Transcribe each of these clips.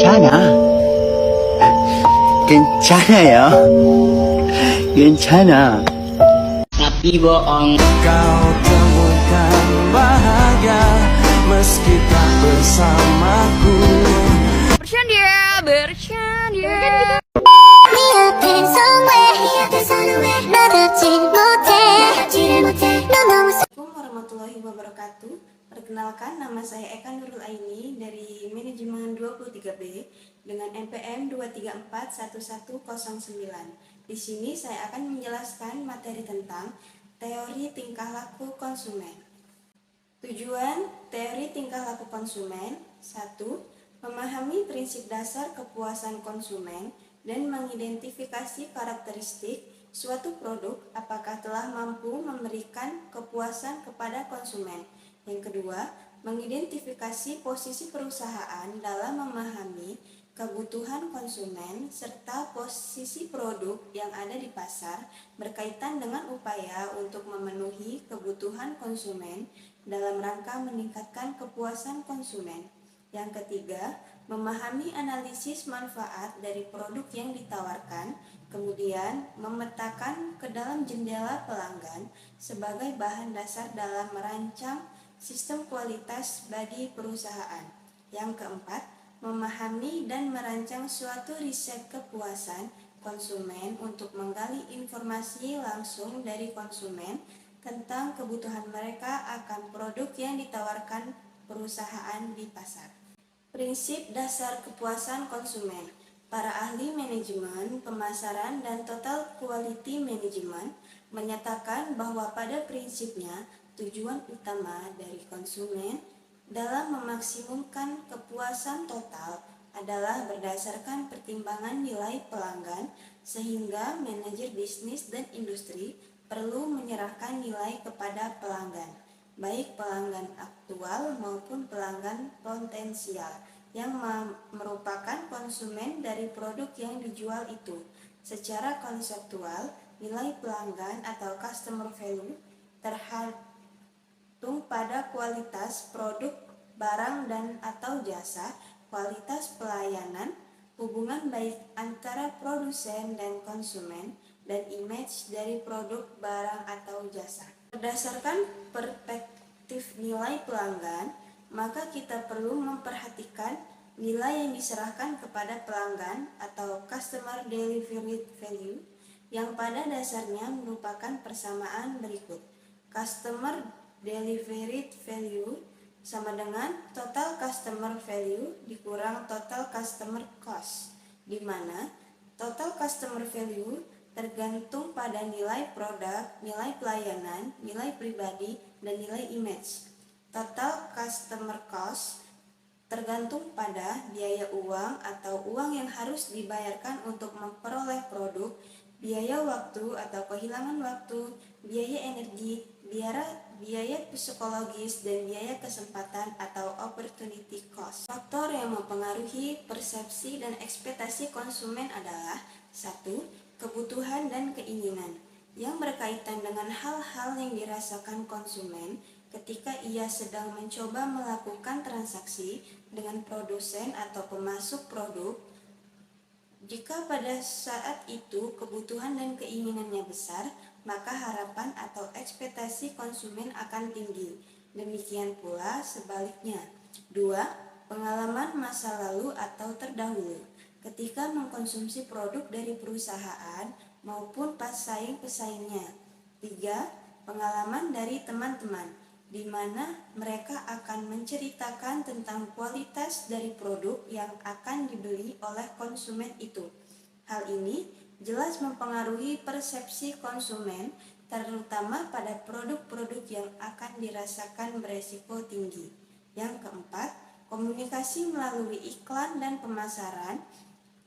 괜찮아. 괜찮아요. 괜찮아. Tapi bohong. Kau temukan bahagia meski tak bersamaku. Bercanda, bercanda. 네 앞에 somewhere 나답지 못해 너 너무 Assalamualaikum warahmatullahi wabarakatuh. Perkenalkan, nama saya Eka Nurul Aini dari Manajemen 23B dengan NPM 2341109. Di sini saya akan menjelaskan materi tentang teori tingkah laku konsumen. Tujuan teori tingkah laku konsumen: 1. Memahami prinsip dasar kepuasan konsumen dan mengidentifikasi karakteristik suatu produk apakah telah mampu memberikan kepuasan kepada konsumen. Yang kedua, mengidentifikasi posisi perusahaan dalam memahami kebutuhan konsumen serta posisi produk yang ada di pasar berkaitan dengan upaya untuk memenuhi kebutuhan konsumen dalam rangka meningkatkan kepuasan konsumen. Yang ketiga, memahami analisis manfaat dari produk yang ditawarkan, kemudian memetakan ke dalam jendela pelanggan sebagai bahan dasar dalam merancang sistem kualitas bagi perusahaan. Yang keempat, memahami dan merancang suatu riset kepuasan konsumen untuk menggali informasi langsung dari konsumen tentang kebutuhan mereka akan produk yang ditawarkan perusahaan di pasar. Prinsip dasar kepuasan konsumen. Para ahli manajemen, pemasaran, dan total quality management menyatakan bahwa pada prinsipnya tujuan utama dari konsumen dalam memaksimumkan kepuasan total adalah berdasarkan pertimbangan nilai pelanggan, sehingga manajer bisnis dan industri perlu menyerahkan nilai kepada pelanggan, baik pelanggan aktual maupun pelanggan potensial yang merupakan konsumen dari produk yang dijual itu. Secara konseptual, nilai pelanggan atau customer value tergantung pada kualitas produk, barang dan atau jasa, kualitas pelayanan, hubungan baik antara produsen dan konsumen, dan image dari produk, barang atau jasa. Berdasarkan perspektif nilai pelanggan, maka kita perlu memperhatikan nilai yang diserahkan kepada pelanggan atau customer delivered value yang pada dasarnya merupakan persamaan berikut. Customer delivered value sama dengan total customer value dikurang total customer cost, di mana total customer value tergantung pada nilai produk, nilai pelayanan, nilai pribadi, dan nilai image. Total customer cost tergantung pada biaya uang atau uang yang harus dibayarkan untuk memperoleh produk, biaya waktu atau kehilangan waktu, biaya energi, biaya psikologis, dan biaya kesempatan atau opportunity cost. Faktor yang mempengaruhi persepsi dan ekspektasi konsumen adalah 1. Kebutuhan dan keinginan yang berkaitan dengan hal-hal yang dirasakan konsumen ketika ia sedang mencoba melakukan transaksi dengan produsen atau pemasok produk. Jika pada saat itu kebutuhan dan keinginannya besar, maka harapan atau ekspektasi konsumen akan tinggi. Demikian pula sebaliknya. 2. Pengalaman masa lalu atau terdahulu ketika mengkonsumsi produk dari perusahaan maupun pesaing-pesaingnya. 3. Pengalaman dari teman-teman, di mana mereka akan menceritakan tentang kualitas dari produk yang akan dibeli oleh konsumen itu. Hal ini jelas mempengaruhi persepsi konsumen, terutama pada produk-produk yang akan dirasakan beresiko tinggi. Yang keempat, komunikasi melalui iklan dan pemasaran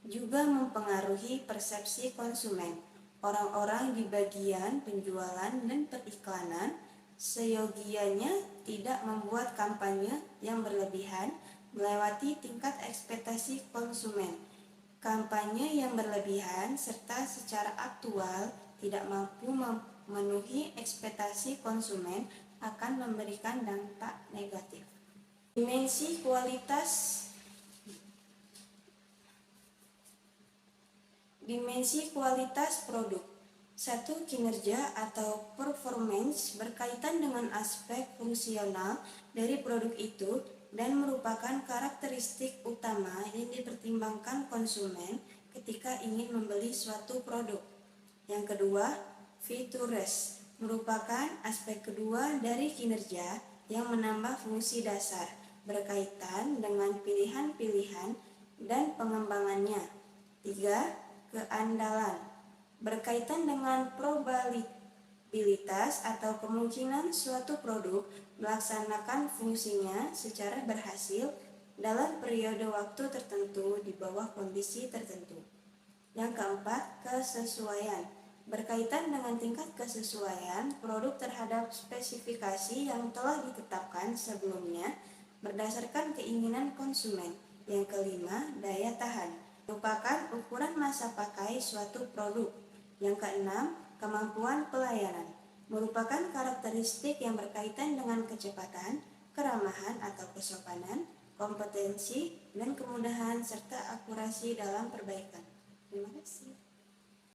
juga mempengaruhi persepsi konsumen. Orang-orang di bagian penjualan dan periklanan seyogianya tidak membuat kampanye yang berlebihan melewati tingkat ekspektasi konsumen. Kampanye yang berlebihan serta secara aktual tidak mampu memenuhi ekspektasi konsumen akan memberikan dampak negatif. Dimensi kualitas Dimensi kualitas produk. 1. Kinerja atau performance berkaitan dengan aspek fungsional dari produk itu dan merupakan karakteristik utama yang dipertimbangkan konsumen ketika ingin membeli suatu produk. Yang kedua, features merupakan aspek kedua dari kinerja yang menambah fungsi dasar berkaitan dengan pilihan-pilihan dan pengembangannya. 3. Keandalan berkaitan dengan probabilitas atau kemungkinan suatu produk melaksanakan fungsinya secara berhasil dalam periode waktu tertentu di bawah kondisi tertentu. Yang keempat, kesesuaian berkaitan dengan tingkat kesesuaian produk terhadap spesifikasi yang telah ditetapkan sebelumnya berdasarkan keinginan konsumen. Yang kelima, daya tahan merupakan ukuran masa pakai suatu produk. Yang keenam, kemampuan pelayanan merupakan karakteristik yang berkaitan dengan kecepatan, keramahan atau kesopanan, kompetensi, dan kemudahan serta akurasi dalam perbaikan. Terima kasih.